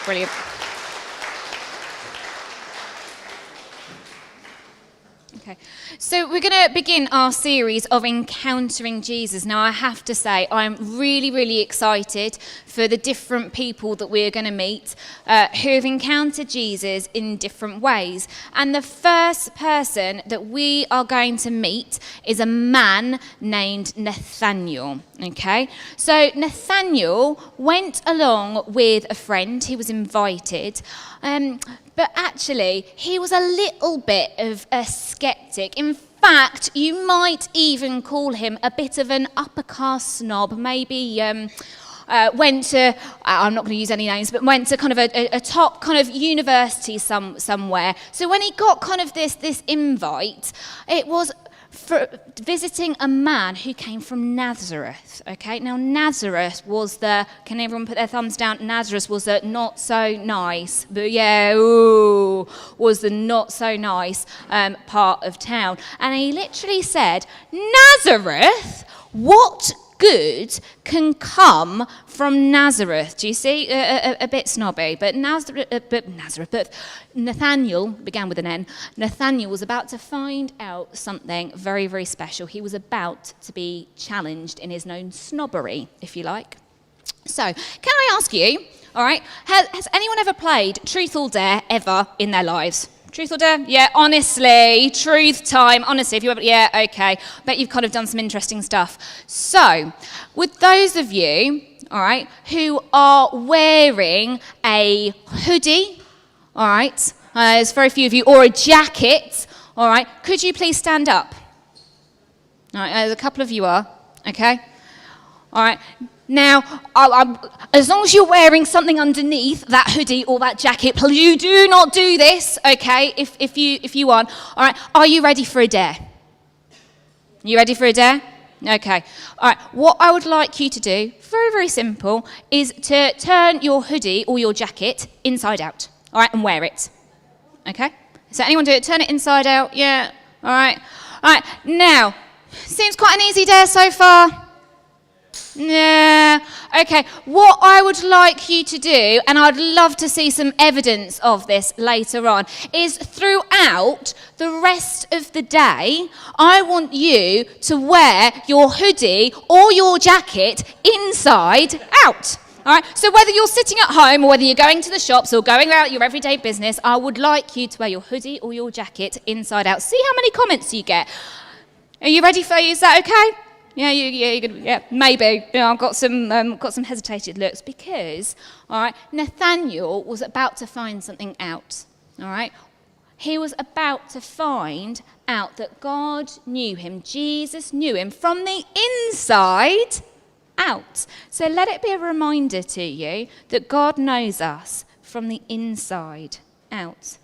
Brilliant. Okay, so we're going to begin our series of encountering Jesus. Now, I have to say, I'm really, really excited for the different people that we're going to meet who have encountered Jesus in different ways. And the first person that we are going to meet is a man named Nathaniel. Okay, so Nathaniel went along with a friend. He was invited. But actually, he was a little bit of a skeptic. In fact, you might even call him a bit of an upper caste snob. Maybe went to, I'm not going to use any names, but went to kind of a top kind of university somewhere. So when he got kind of this invite, it was for visiting a man who came from Nazareth. Okay, now Nazareth was can everyone put their thumbs down? Nazareth was the not so nice, but was the not so nice part of town. And he literally said, Nazareth? What good can come from Nazareth? Do you see? A bit snobby, but Nathaniel began with an N. Nathaniel was about to find out something very, very special. He was about to be challenged in his known snobbery, if you like. So, can I ask you, all right, has anyone ever played Truth or Dare ever in their lives? Truth or Dare? Yeah, honestly, truth time. Honestly, if you ever, yeah, okay. Bet you've kind of done some interesting stuff. So, with those of you, all right, who are wearing a hoodie, all right, there's very few of you, or a jacket, all right, could you please stand up? All right, there's a couple of you are, okay? All right. Now, as long as you're wearing something underneath that hoodie or that jacket, please, you do not do this, okay, if you aren't. All right, are you ready for a dare? You ready for a dare? Okay. All right, what I would like you to do, very, very simple, is to turn your hoodie or your jacket inside out, all right, and wear it, okay? So anyone do it? Turn it inside out, yeah, all right. All right, now, seems quite an easy dare so far. Yeah, okay, what I would like you to do, and I'd love to see some evidence of this later on, is throughout the rest of the day, I want you to wear your hoodie or your jacket inside out. All right, so whether you're sitting at home or whether you're going to the shops or going about your everyday business, I would like you to wear your hoodie or your jacket inside out. See how many comments you get. Are you ready for you? Is that okay? Yeah, maybe. I've got some hesitated looks because, all right, Nathaniel was about to find something out. All right, he was about to find out that God knew him, Jesus knew him from the inside out. So let it be a reminder to you that God knows us from the inside out.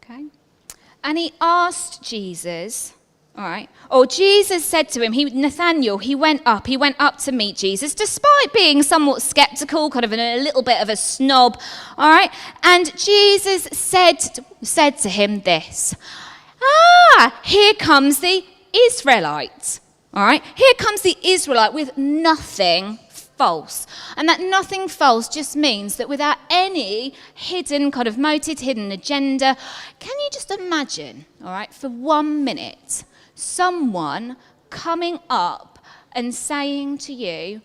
Okay, and he asked Jesus. All right. Oh, Jesus said to him, Nathaniel, he went up to meet Jesus, despite being somewhat skeptical, kind of a little bit of a snob. All right. And Jesus said to him this, here comes the Israelite. All right. Here comes the Israelite with nothing false. And that nothing false just means that without any hidden kind of motive, hidden agenda. Can you just imagine, all right, for 1 minute, someone coming up and saying to you,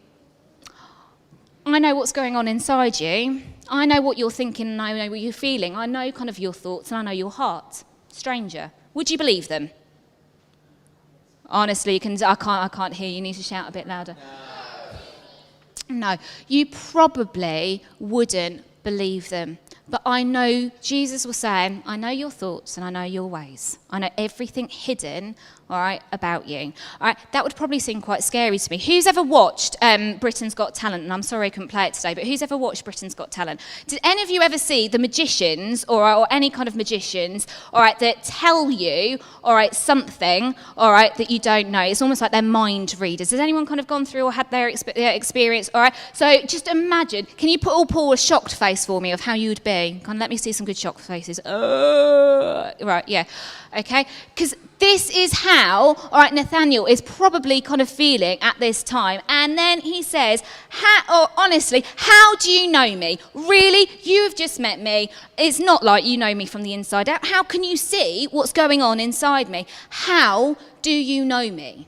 I know what's going on inside you. I know what you're thinking and I know what you're feeling. I know kind of your thoughts and I know your heart. Stranger. Would you believe them? Honestly, I can't hear you. You need to shout a bit louder. No, you probably wouldn't believe them. But I know Jesus was saying, I know your thoughts and I know your ways. I know everything hidden, all right, about you. All right, that would probably seem quite scary to me. Who's ever watched Britain's Got Talent? And I'm sorry I couldn't play it today, but who's ever watched Britain's Got Talent? Did any of you ever see the magicians or any kind of magicians, all right, that tell you, all right, something, all right, that you don't know? It's almost like they're mind readers. Has anyone kind of gone through or had their experience? All right, so just imagine, can you pull a shocked face for me of how you would be? Kind of let me see some good shocked faces. Right, yeah. Okay, because this is how how, all right, Nathaniel is probably kind of feeling at this time. And then he says, honestly, how do you know me? Really? You have just met me. It's not like you know me from the inside out. How can you see what's going on inside me? How do you know me?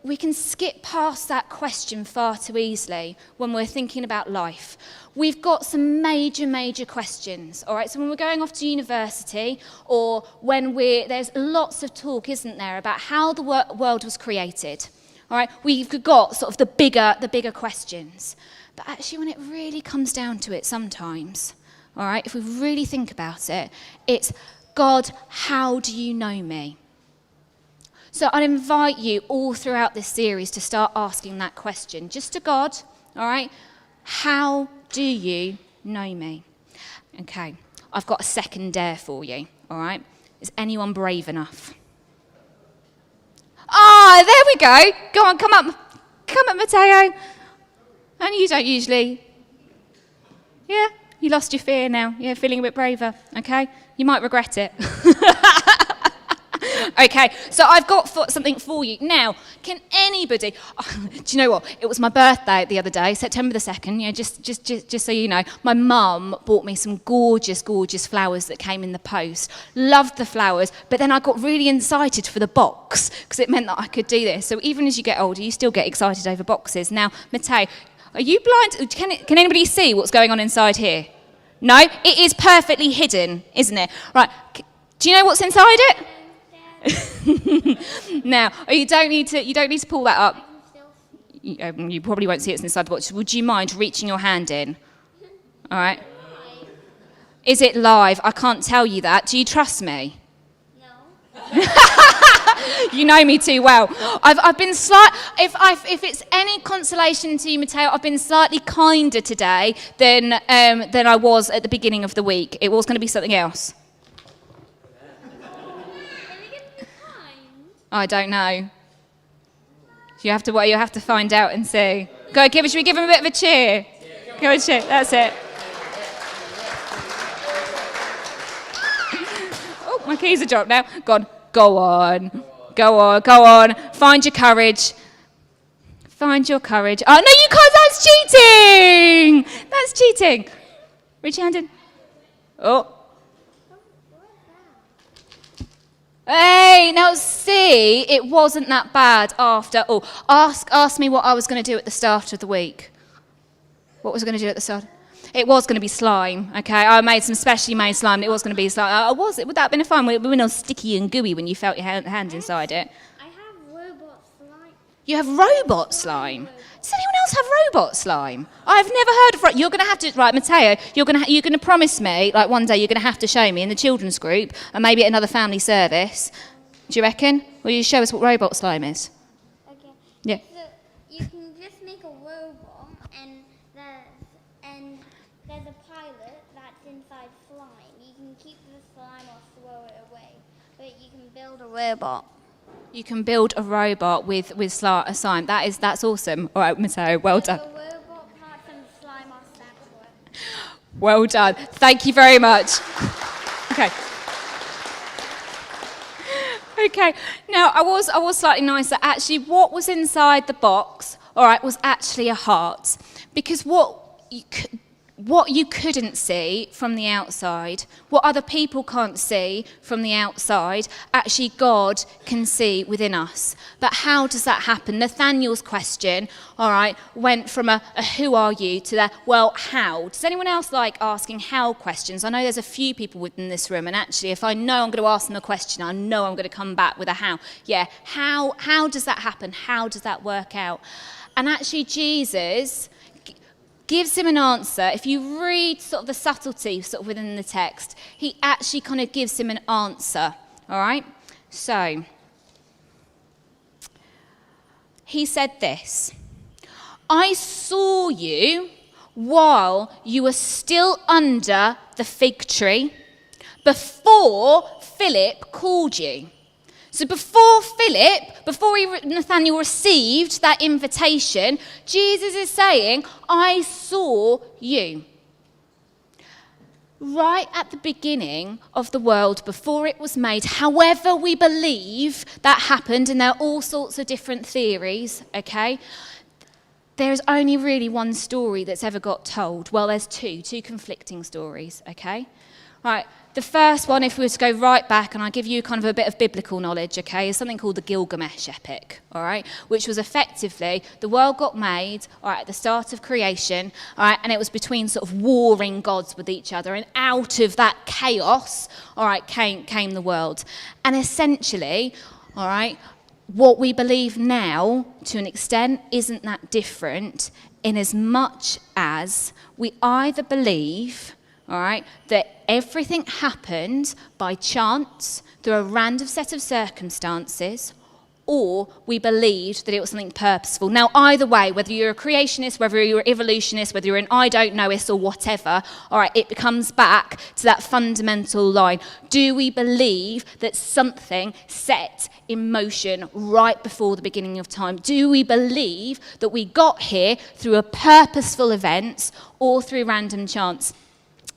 We can skip past that question far too easily when we're thinking about life. We've got some major questions, all right? So when we're going off to university, or when there's lots of talk, isn't there, about how the world was created, all right? We've got sort of the bigger questions. But actually, when it really comes down to it sometimes, all right, if we really think about it, it's, God, how do you know me? So I'd invite you all throughout this series to start asking that question, just to God, all right? How do you know me? Okay, I've got a second dare for you, all right? Is anyone brave enough? Ah, there we go. Go on, come up, Matteo. And you don't usually. Yeah, you lost your fear now. You're feeling a bit braver, okay? You might regret it. Okay, so I've got something for you. Now, can anybody... Oh, do you know what? It was my birthday the other day, September the 2nd. Yeah, just so you know. My mum bought me some gorgeous flowers that came in the post. Loved the flowers, but then I got really excited for the box because it meant that I could do this. So even as you get older, you still get excited over boxes. Now, Matteo, are you blind? Can anybody see what's going on inside here? No? It is perfectly hidden, isn't it? Right. Do you know what's inside it? Now, you don't need to pull that up. You probably won't see it's inside the box. Would you mind reaching your hand in? All right. Is it live? I can't tell you that. Do you trust me? No. You know me too well. I've been if it's any consolation to you, Matteo, I've been slightly kinder today than I was at the beginning of the week. It was going to be something else. I don't know. You have to find out and see. Should we give him a bit of a cheer? Go and cheer. That's it. Oh, my keys are dropped now. Go on. Find your courage. Find your courage. Oh, no, you can't. That's cheating. Reach your hand in. Oh. Hey, now see, it wasn't that bad after all. Ask me what I was going to do at the start of the week. What was I going to do at the start? It was going to be slime, okay? I made some specially made slime. It was going to be slime. Would that have been fun? It would have been all sticky and gooey when you felt your hand inside it. I have robot slime. You have robot slime? Does anyone else have robot slime? I've never heard of it. You're going to have to, right, Matteo, you're going to promise me, like one day you're going to have to show me in the children's group and maybe at another family service. Do you reckon? Will you show us what robot slime is? Okay. Yeah. So you can just make a robot and there's a pilot that's inside slime. You can keep the slime or throw it away, but you can build a robot. You can build a robot with slime. That's awesome. All right, Matteo, well done. The robot parts and the slime are separate. Well done. Thank you very much. Okay. Okay. Now, I was slightly nicer. Actually, what was inside the box, all right, was actually a heart. Because what you couldn't see from the outside, what other people can't see from the outside, actually God can see within us. But how does that happen? Nathaniel's question, all right, went from a who are you to the, well, how? Does anyone else like asking how questions? I know there's a few people within this room, and actually if I know I'm going to ask them a question, I know I'm going to come back with a how. Yeah, how does that happen? How does that work out? And actually Jesus gives him an answer. If you read sort of the subtlety sort of within the text, he actually kind of gives him an answer, all right? So, he said this, I saw you while you were still under the fig tree before Philip called you. So before Nathaniel received that invitation, Jesus is saying, I saw you. right at the beginning of the world, before it was made, however we believe that happened, and there are all sorts of different theories, okay? There is only really one story that's ever got told. Well, there's two conflicting stories, okay? Right, the first one, if we were to go right back, and I'll give you kind of a bit of biblical knowledge, okay, is something called the Gilgamesh Epic, all right, which was effectively, the world got made, all right, at the start of creation, all right, and it was between sort of warring gods with each other, and out of that chaos, all right, came the world. And essentially, all right, what we believe now, to an extent, isn't that different, in as much as we either believe, all right, that everything happened by chance through a random set of circumstances, or we believed that it was something purposeful. Now, either way, whether you're a creationist, whether you're an evolutionist, whether you're an I don't knowist or whatever, all right, it comes back to that fundamental line. Do we believe that something set in motion right before the beginning of time? Do we believe that we got here through a purposeful event or through random chance?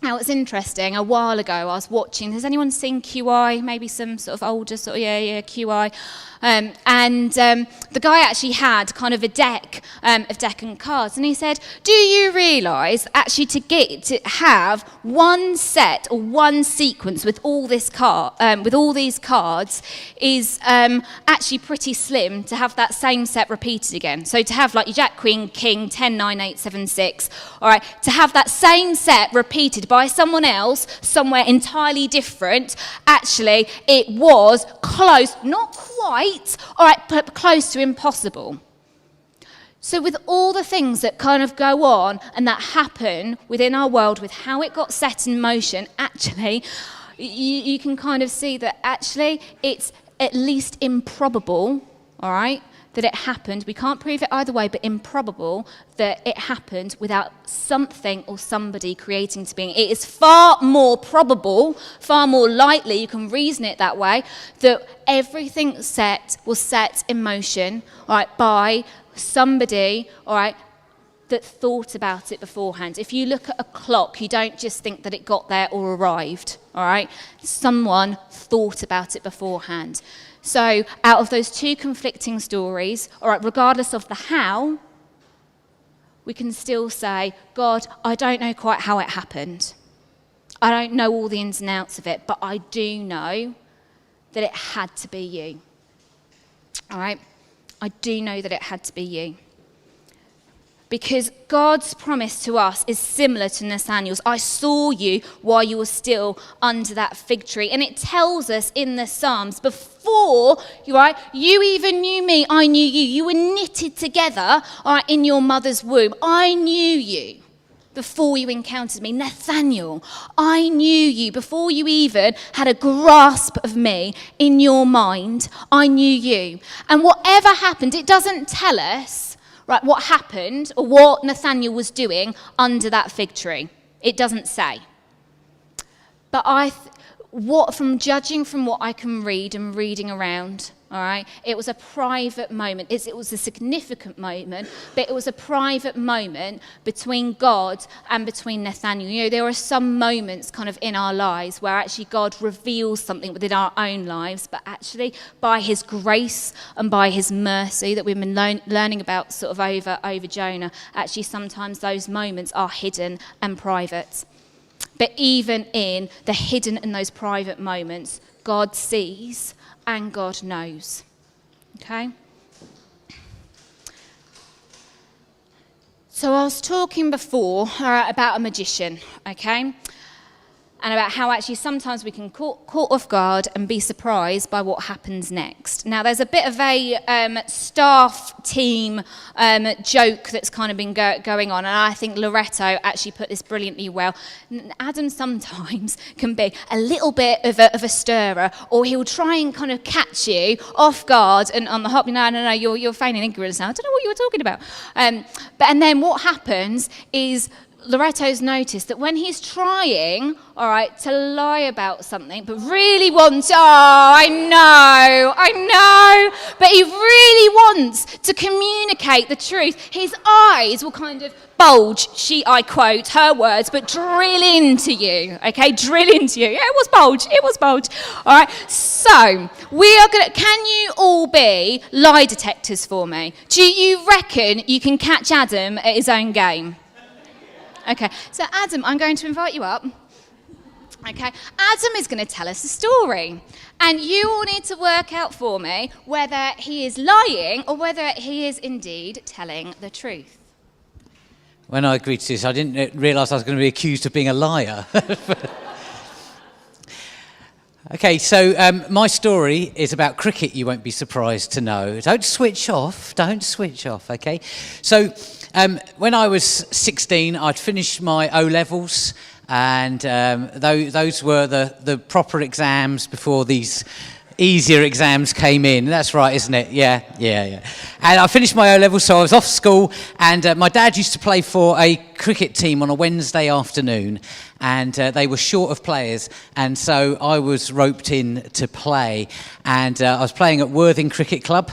Now, it's interesting, a while ago I was watching, has anyone seen QI? Maybe some sort of older sort of, QI. The guy actually had kind of a deck and cards, and he said, do you realise actually to have one set or one sequence with all these cards is actually pretty slim to have that same set repeated again. So to have like your Jack, Queen, King, 10, 9, 8, 7, 6, all right, to have that same set repeated by someone else somewhere entirely different, actually it was close, not quite, all right, but close to impossible. So with all the things that kind of go on and that happen within our world, with how it got set in motion, actually, you can kind of see that actually it's at least improbable, all right, that it happened. We can't prove it either way, but improbable that it happened without something or somebody creating to being. It is far more probable, far more likely, you can reason it that way, that everything was set in motion, all right, by somebody, all right, that thought about it beforehand. If you look at a clock, you don't just think that it got there or arrived, all right? Someone thought about it beforehand. So out of those two conflicting stories, all right, regardless of the how, we can still say, God, I don't know quite how it happened. I don't know all the ins and outs of it, but I do know that it had to be you. All right? I do know that it had to be you. Because God's promise to us is similar to Nathaniel's. I saw you while you were still under that fig tree. And it tells us in the Psalms, before right, you even knew me, I knew you. You were knitted together, all right, in your mother's womb. I knew you before you encountered me. Nathaniel, I knew you before you even had a grasp of me in your mind. I knew you. And whatever happened, it doesn't tell us, right, what happened or what Nathaniel was doing under that fig tree. It doesn't say. But from judging from what I can read and reading around, all right, it was a private moment. It was a significant moment, but it was a private moment between God and between Nathaniel. You know, there are some moments kind of in our lives where actually God reveals something within our own lives, but actually by his grace and by his mercy that we've been learning about sort of over Jonah, actually sometimes those moments are hidden and private. But even in the hidden and those private moments, God sees and God knows. Okay? So I was talking before about a magician, okay? And about how actually sometimes we can caught off guard and be surprised by what happens next. Now, there's a bit of a staff team joke that's kind of been going on, and I think Loretto actually put this brilliantly well. Adam sometimes can be a little bit of a stirrer, or he'll try and kind of catch you off guard and on the hop. No, you're feigning ignorance now. I don't know what you were talking about. And then what happens is Loretto's noticed that when he's trying, all right, to lie about something, but really wants, I know, but he really wants to communicate the truth, his eyes will kind of bulge, I quote her words, but drill into you, okay, drill into you. Yeah, it was bulge, all right. So, can you all be lie detectors for me? Do you reckon you can catch Adam at his own game? Okay, so Adam, I'm going to invite you up. Okay, Adam is going to tell us a story. And you all need to work out for me whether he is lying or whether he is indeed telling the truth. When I agreed to this, I didn't realise I was going to be accused of being a liar. Okay, so my story is about cricket, you won't be surprised to know. Don't switch off, okay? So when I was 16, I'd finished my O-levels, and those were the proper exams before these easier exams came in. That's right, isn't it? Yeah. And I finished my O-levels, so I was off school, and my dad used to play for a cricket team on a Wednesday afternoon, and they were short of players, and so I was roped in to play, and I was playing at Worthing Cricket Club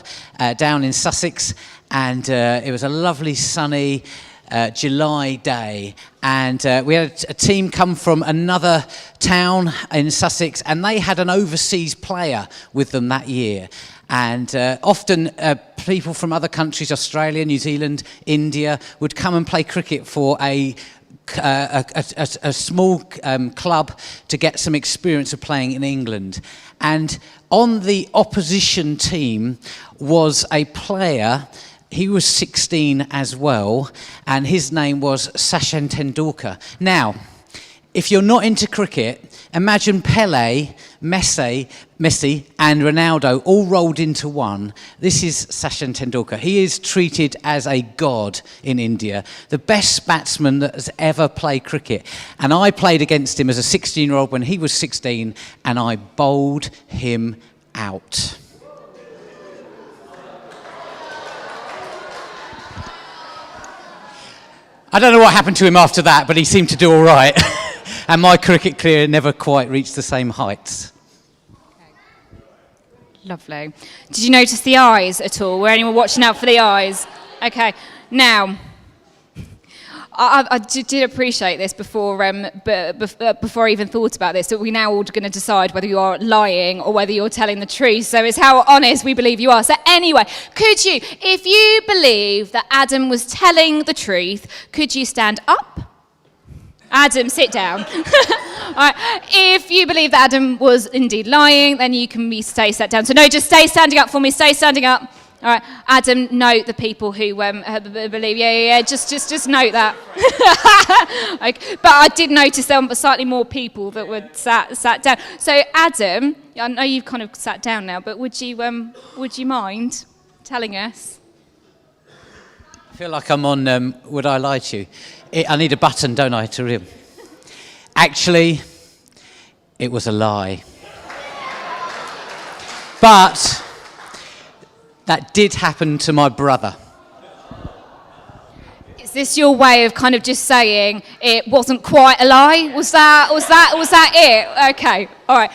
down in Sussex, and it was a lovely sunny July day, and we had a team come from another town in Sussex, and they had an overseas player with them that year. And often people from other countries, Australia, New Zealand, India, would come and play cricket for a small club to get some experience of playing in England. And on the opposition team was a player. He was 16 as well, and his name was Sachin Tendulkar. Now, if you're not into cricket, imagine Pele, Messi, and Ronaldo all rolled into one. This is Sachin Tendulkar. He is treated as a god in India, the best batsman that has ever played cricket. And I played against him as a 16-year-old when he was 16, and I bowled him out. I don't know what happened to him after that, but he seemed to do all right. And my cricket career never quite reached the same heights. Okay. Lovely. Did you notice the eyes at all? Were anyone watching out for the eyes? Okay. Now, I did appreciate this before I even thought about this, that we're now all going to decide whether you are lying or whether you're telling the truth. So it's how honest we believe you are. So anyway, could you, if you believe that Adam was telling the truth, could you stand up? Adam, sit down. All right. If you believe that Adam was indeed lying, then you can stay sat down. So no, just stay standing up for me. Stay standing up. All right, Adam, note the people who believe. Yeah. Just note that. Okay. But I did notice there were slightly more people that were sat down. So Adam, I know you've kind of sat down now, but would you mind telling us? I feel like I'm on Would I Lie to You? I need a button, don't I, to real. Actually, it was a lie. But that did happen to my brother. Is this your way of kind of just saying it wasn't quite a lie? Was that it? Okay, all right.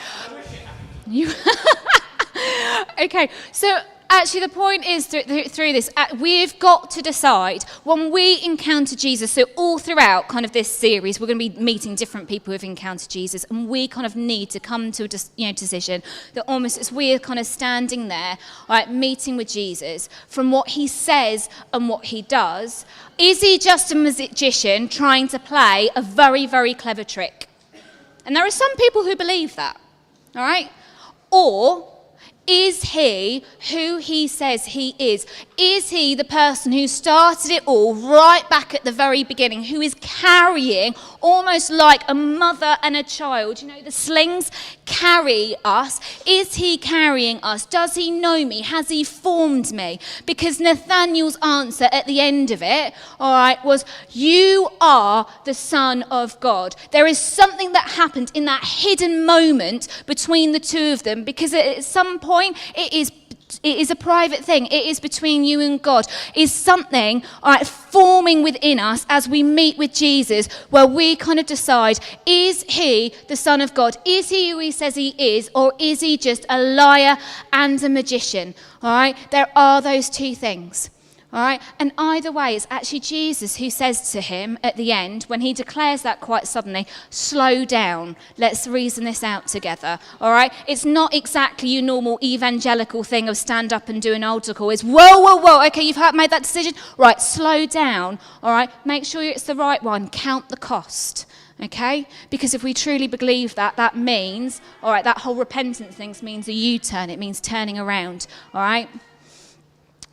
Okay, so actually the point is through this, we've got to decide when we encounter Jesus. So all throughout kind of this series, we're going to be meeting different people who've encountered Jesus, and we kind of need to come to a decision that almost as we're kind of standing there, right, meeting with Jesus, from what he says and what he does, is he just a magician trying to play a very, very clever trick? And there are some people who believe that, all right? Or is he who he says he is? Is he the person who started it all right back at the very beginning, who is carrying almost like a mother and a child? You know, the slings carry us. Is he carrying us? Does he know me? Has he formed me? Because Nathaniel's answer at the end of it, all right, was, you are the Son of God. There is something that happened in that hidden moment between the two of them, because at some point it is It is a private thing. It is between you and God. It's something, all right, forming within us as we meet with Jesus, where we kind of decide, is he the Son of God? Is he who he says he is? Or is he just a liar and a magician? All right, there are those two things. All right, and either way, it's actually Jesus who says to him at the end, when he declares that quite suddenly, slow down, let's reason this out together. All right, it's not exactly your normal evangelical thing of stand up and do an altar call. It's whoa, okay, you've made that decision. Right, slow down. All right, make sure it's the right one. Count the cost. Okay, because if we truly believe that, that means, all right, that whole repentance thing means a U-turn. It means turning around. All right.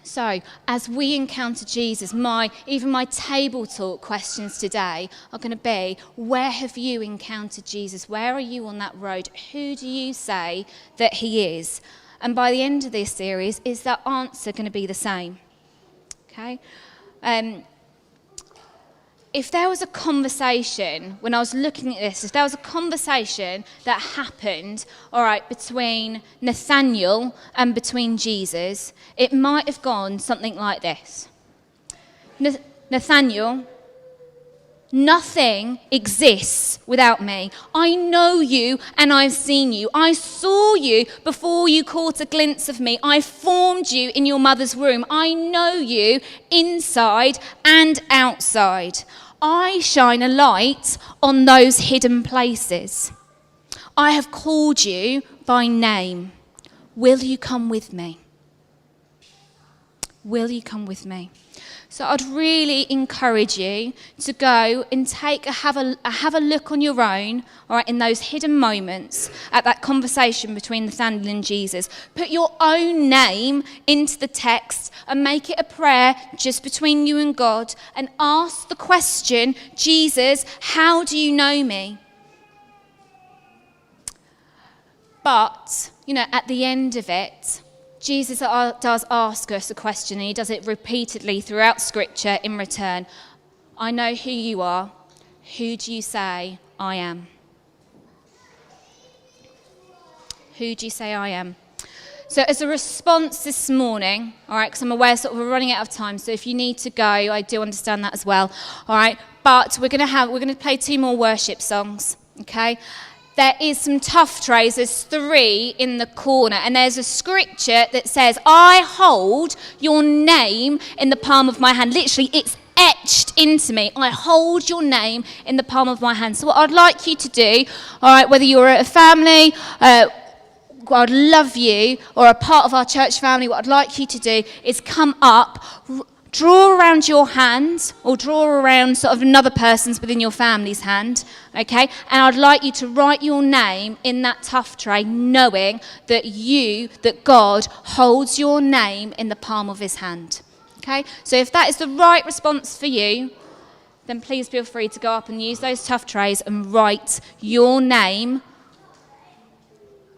So, as we encounter Jesus, even my table talk questions today are going to be, where have you encountered Jesus? Where are you on that road? Who do you say that he is? And by the end of this series, is that answer going to be the same? Okay? If there was a conversation, when I was looking at this, if there was a conversation that happened, all right, between Nathaniel and between Jesus, it might have gone something like this. Nathaniel, nothing exists without me. I know you and I've seen you. I saw you before you caught a glimpse of me. I formed you in your mother's womb. I know you inside and outside. I shine a light on those hidden places. I have called you by name. Will you come with me? Will you come with me? So I'd really encourage you to go and have a look on your own, all right, in those hidden moments at that conversation between Nathaniel and Jesus. Put your own name into the text and make it a prayer just between you and God, and ask the question, Jesus, how do you know me? But, at the end of it, Jesus does ask us a question, and he does it repeatedly throughout Scripture in return. I know who you are. Who do you say I am? Who do you say I am? So as a response this morning, all right, because I'm aware we're running out of time, so if you need to go, I do understand that as well, all right? But we're going to play 2 more worship songs, okay? There is some tough trays. There's 3 in the corner. And there's a scripture that says, I hold your name in the palm of my hand. Literally, it's etched into me. I hold your name in the palm of my hand. So what I'd like you to do, all right, whether you're a family, I'd love you, or a part of our church family, what I'd like you to do is come up, draw around your hand, or draw around sort of another person's within your family's hand, okay? And I'd like you to write your name in that tough tray, knowing that God holds your name in the palm of his hand, okay? So if that is the right response for you, then please feel free to go up and use those tough trays and write your name